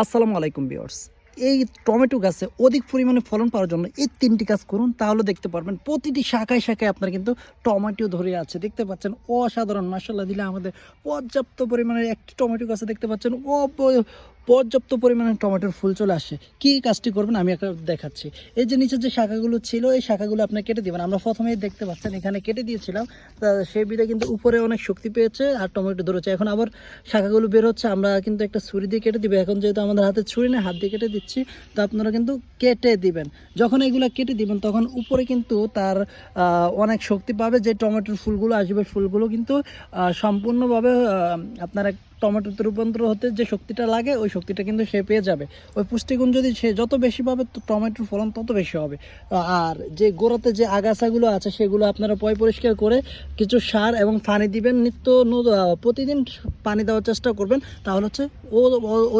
আসসালামু আলাইকুম ভিউয়ার্স। এই টমেটো গাছে অধিক পরিমাণে ফলন পাওয়ার জন্য এই ৩টি কাজ করুন, তাহলে দেখতে পারবেন প্রতিটি শাখায় শাখায় আপনার কিন্তু টমেটো ধরে আছে। দেখতে পাচ্ছেন অসাধারণ, মাশাআল্লাহ দিলে আমাদের পর্যাপ্ত পরিমাণে একটি টমেটো গাছে দেখতে পাচ্ছেন পর্যাপ্ত পরিমাণে টমেটোর ফুল চলে আসে। কী কাজটি করবেন আমি একটা দেখাচ্ছি। এই যে নিচে যে শাখাগুলো ছিল, এই শাখাগুলো আপনি কেটে দেবেন। আমরা প্রথমেই দেখতে পাচ্ছেন এখানে কেটে দিয়েছিলাম, তা সেই বিধে কিন্তু উপরে অনেক শক্তি পেয়েছে আর টমেটো ধরেছে। এখন আবার শাখাগুলো বের হচ্ছে, আমরা কিন্তু একটা ছুরি দিয়ে কেটে দিব। এখন যেহেতু আমাদের হাতে ছুরি নেই, হাত দিয়ে কেটে দিচ্ছি, তো আপনারা কিন্তু কেটে দিবেন। যখন এগুলো কেটে দিবেন তখন উপরে কিন্তু তার অনেক শক্তি পাবে, যে টমেটোর ফুলগুলো আসবে ফুলগুলো কিন্তু সম্পূর্ণভাবে আপনারা টমেটোতে রূপান্তর হতে যে শক্তিটা লাগে ওই শক্তিটা কিন্তু সে পেয়ে যাবে। ওই পুষ্টিগুণ যদি সে যত বেশি পাবে, তো টমেটোর ফলন তত বেশি হবে। আর যে গোড়াতে যে আগাছাগুলো আছে সেগুলো আপনারা পরিষ্কার করে কিছু সার এবং পানি দিবেন, প্রতিদিন পানি দেওয়ার চেষ্টা করবেন। তাহলে হচ্ছে ও